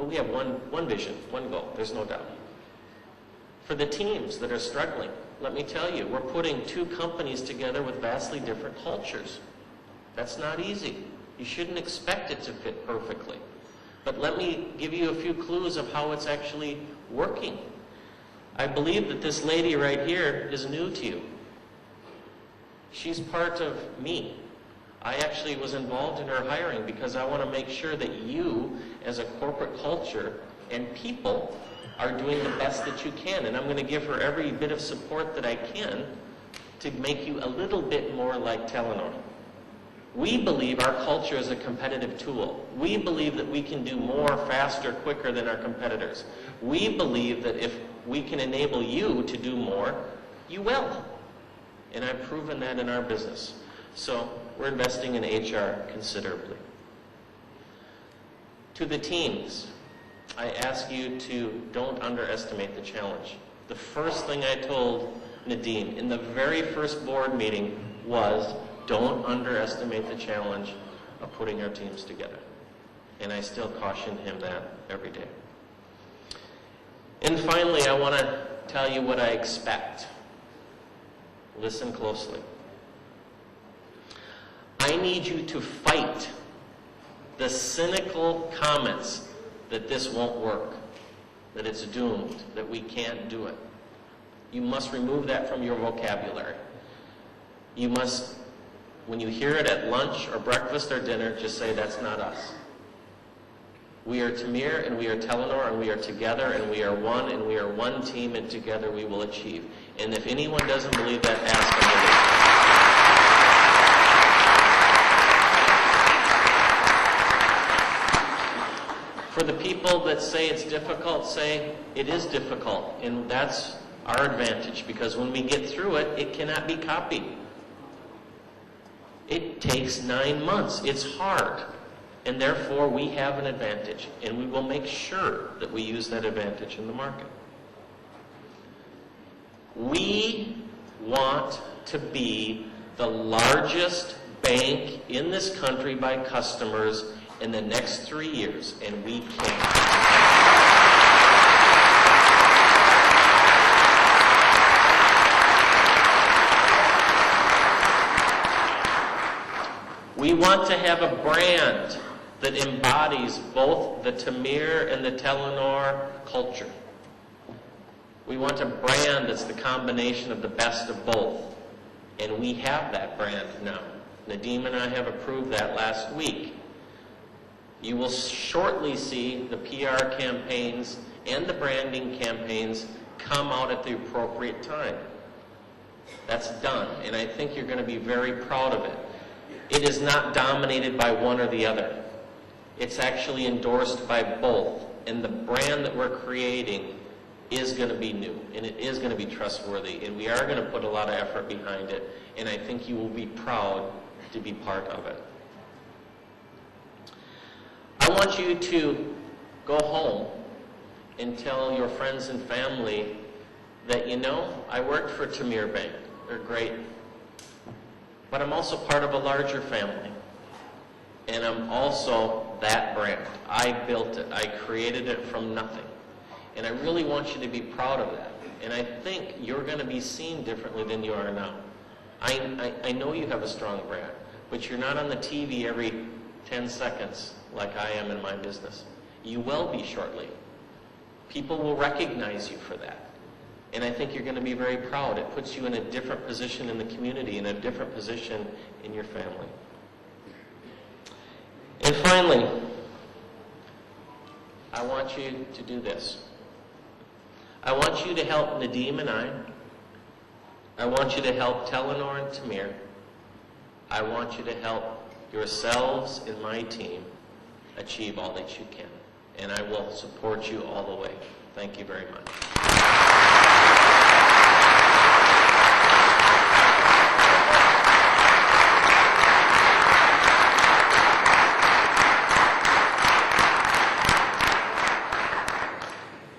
But we have one vision, one goal, there's no doubt. For the teams that are struggling, let me tell you, we're putting two companies together with vastly different cultures. That's not easy. You shouldn't expect it to fit perfectly. But let me give you a few clues of how it's actually working. I believe that this lady right here is new to you. She's part of me. I actually was involved in her hiring because I want to make sure that you, as a corporate culture and people, are doing the best that you can. And I'm going to give her every bit of support that I can to make you a little bit more like Telenor. We believe our culture is a competitive tool. We believe that we can do more faster, quicker than our competitors. We believe that if we can enable you to do more, you will. And I've proven that in our business. So we're investing in HR considerably. To the teams, I ask you to don't underestimate the challenge. The first thing I told Nadeem in the very first board meeting was, don't underestimate the challenge of putting our teams together. And I still caution him that every day. And finally, I want to tell you what I expect. Listen closely. I need you to fight the cynical comments that this won't work, that it's doomed, that we can't do it. You must remove that from your vocabulary. You must, when you hear it at lunch or breakfast or dinner, just say, that's not us. We are Tameer and we are Telenor and we are together and we are one and we are one team and together we will achieve. And if anyone doesn't believe that, ask them. For the people that say it's difficult, say it is difficult. And that's our advantage, because when we get through it, it cannot be copied. It takes 9 months. It's hard. And therefore, we have an advantage. And we will make sure that we use that advantage in the market. We want to be the largest bank in this country by customers in the next 3 years, and we can. We want to have a brand that embodies both the Tameer and the Telenor culture. We want a brand that's the combination of the best of both. And we have that brand now. Nadeem and I have approved that last week. You will shortly see the PR campaigns and the branding campaigns come out at the appropriate time. That's done, and I think you're going to be very proud of it. It is not dominated by one or the other. It's actually endorsed by both. And the brand that we're creating is going to be new, and it is going to be trustworthy, and we are going to put a lot of effort behind it, and I think you will be proud to be part of it. I want you to go home and tell your friends and family that, you know, I worked for Tameer Bank. They're great. But I'm also part of a larger family. And I'm also that brand. I built it. I created it from nothing. And I really want you to be proud of that. And I think you're going to be seen differently than you are now. I know you have a strong brand, but you're not on the TV every 10 seconds like I am in my business. You will be shortly. People will recognize you for that. And I think you're going to be very proud. It puts you in a different position in the community, in a different position in your family. And finally, I want you to do this. I want you to help Nadeem and I want you to help Telenor and Tameer. I want you to help yourselves and my team achieve all that you can. And I will support you all the way. Thank you very much.